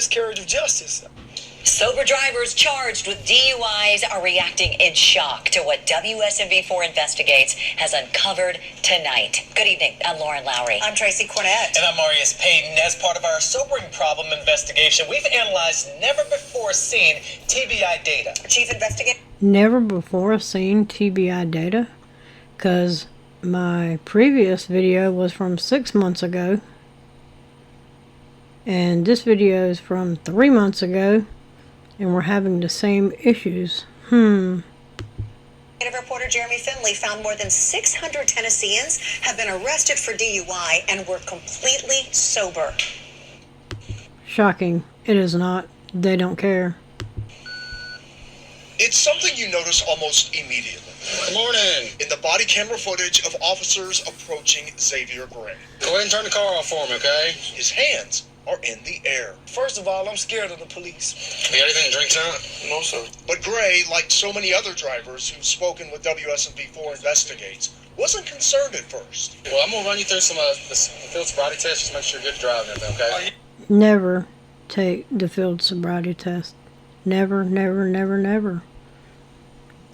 miscarriage of justice. Sober drivers charged with DUIs are reacting in shock to what WSMV4 Investigates has uncovered tonight. Good evening. I'm Lauren Lowry. I'm Tracy Cornett. And I'm Marius Payton. As part of our sobering problem investigation, we've analyzed never-before-seen TBI data. Chief Investigator. Never before seen TBI data? Because my previous video was from 6 months ago. And this video is from 3 months ago. And we're having the same issues. Reporter Jeremy Finley found more than 600 Tennesseans have been arrested for DUI and were completely sober. Shocking. It is not. They don't care. It's something you notice almost immediately. Good morning. In the body camera footage of officers approaching Xavier Gray. Go ahead and turn the car off for me, okay? His hands are in the air. First of all, I'm scared of the police. You got anything to drink tonight? No, sir. But Gray, like so many other drivers who've spoken with WSMV4 Investigates, wasn't concerned at first. Well, I'm going to run you through some the field sobriety tests, just make sure you're good to drive and everything, okay? Never take the field sobriety test. Never, never, never, never.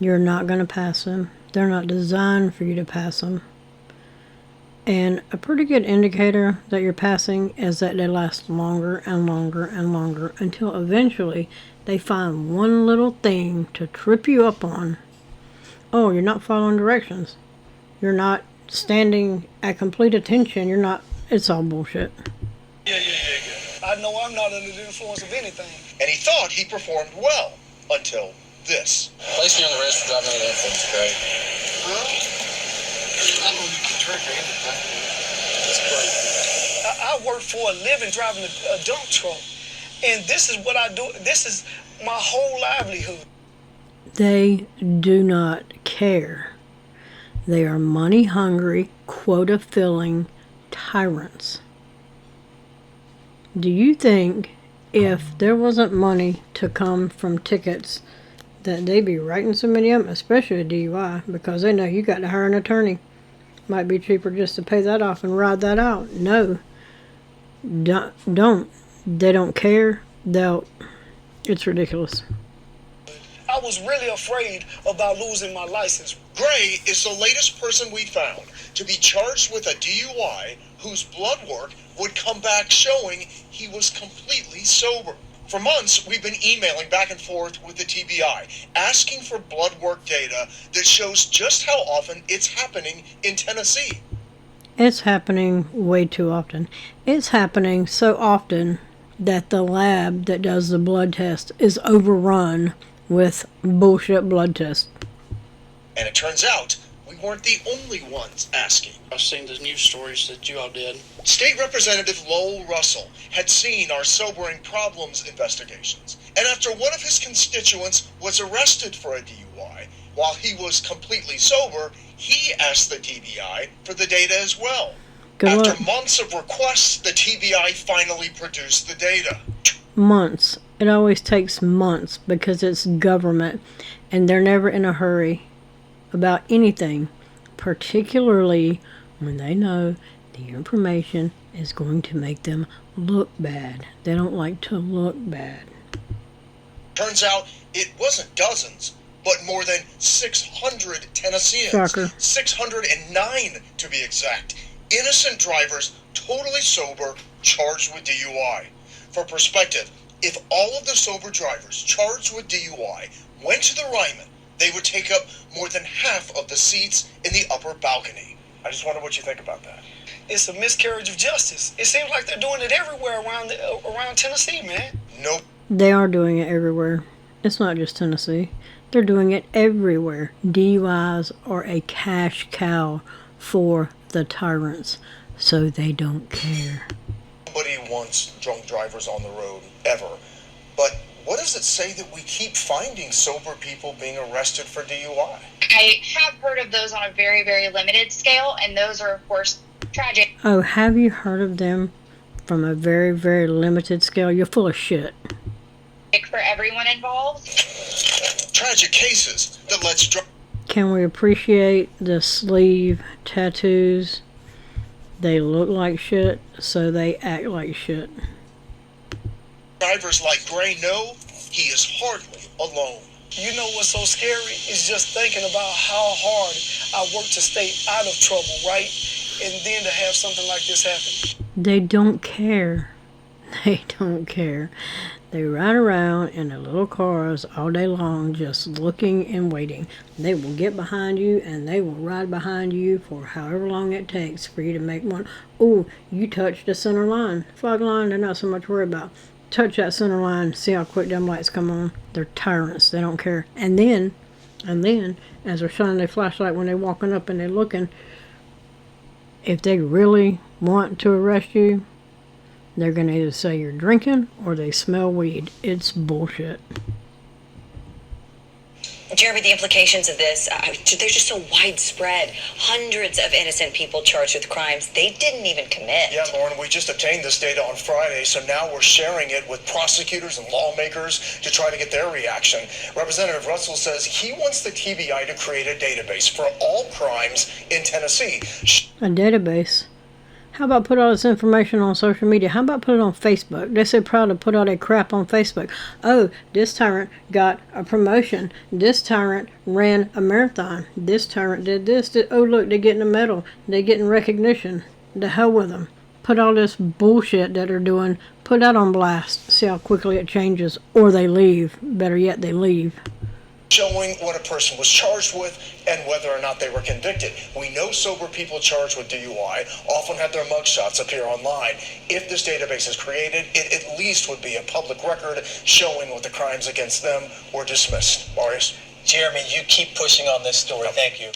You're not going to pass them. They're not designed for you to pass them. And a pretty good indicator that you're passing is that they last longer and longer and longer until eventually they find one little thing to trip you up on. Oh, you're not following directions. You're not standing at complete attention. You're not. It's all bullshit. Yeah. I know I'm not under the influence of anything. And he thought he performed well until this. Place me on the wrist for driving under the influence, okay? I don't need to drink or anything. That's crazy. I work for a living driving a dump truck. And this is what I do. This is my whole livelihood. They do not care. They are money-hungry, quota-filling tyrants. Do you think if there wasn't money to come from tickets that they'd be writing so many of them, especially a DUI, because they know you got to hire an attorney? Might be cheaper just to pay that off and ride that out. No. Don't. They don't care. It's ridiculous. I was really afraid about losing my license. Gray is the latest person we found to be charged with a DUI whose blood work would come back showing he was completely sober. For months, we've been emailing back and forth with the TBI, asking for blood work data that shows just how often it's happening in Tennessee. It's happening way too often. It's happening so often that the lab that does the blood test is overrun with bullshit blood tests. And it turns out we weren't the only ones asking. I've seen the news stories that you all did. State Representative Lowell Russell had seen our sobering problems investigations, and after one of his constituents was arrested for a DUI, while he was completely sober, he asked the TBI for the data as well. After months of requests, the TBI finally produced the data. Months. It always takes months because it's government, and they're never in a hurry about anything, particularly when they know the information is going to make them look bad. They don't like to look bad. Turns out it wasn't dozens, but more than 600 Tennesseans. Shocker. 609 to be exact. Innocent drivers, totally sober, charged with DUI. For perspective, if all of the sober drivers charged with DUI went to the Ryman, they would take up more than half of the seats in the upper balcony. I just wonder what you think about that. It's a miscarriage of justice. It seems like they're doing it everywhere around Tennessee, man. Nope. They are doing it everywhere. It's not just Tennessee. They're doing it everywhere. DUIs are a cash cow for the tyrants, so they don't care. Nobody wants drunk drivers on the road, ever. But what does it say that we keep finding sober people being arrested for DUI? I have heard of those on a very, very limited scale, and those are, of course, tragic. Oh, have you heard of them from a very, very limited scale? You're full of shit. For everyone involved. Tragic cases that let's drop. Can we appreciate the sleeve tattoos? They look like shit, so they act like shit. Drivers like Gray know he is hardly alone. You know what's so scary is just thinking about how hard I work to stay out of trouble, right? And then to have something like this happen. They don't care. They don't care. They ride around in their little cars all day long just looking and waiting. They will get behind you and they will ride behind you for however long it takes for you to make one. Oh, you touched the center line. Fog line, they're not so much worried about. Touch that center line, see how quick them lights come on. They're tyrants. They don't care. And then, as they're shining their flashlight when they're walking up and they're looking, if they really want to arrest you, they're going to either say you're drinking or they smell weed. It's bullshit. Jeremy, the implications of this, they're just so widespread. Hundreds of innocent people charged with crimes they didn't even commit. Yeah, Lauren, we just obtained this data on Friday, so now we're sharing it with prosecutors and lawmakers to try to get their reaction. Representative Russell says he wants the TBI to create a database for all crimes in Tennessee. A database? How about put all this information on social media? How about put it on Facebook? They're so proud to put all that crap on Facebook. Oh, this tyrant got a promotion. This tyrant ran a marathon. This tyrant did this. Oh, look, they're getting a medal. They're getting recognition. The hell with them. Put all this bullshit that they're doing, put that on blast. See how quickly it changes. Or they leave. Better yet, they leave. Showing what a person was charged with and whether or not they were convicted. We know sober people charged with DUI often have their mugshots appear online. If this database is created, it at least would be a public record showing what the crimes against them were dismissed. Marius? Jeremy, you keep pushing on this story. Thank you.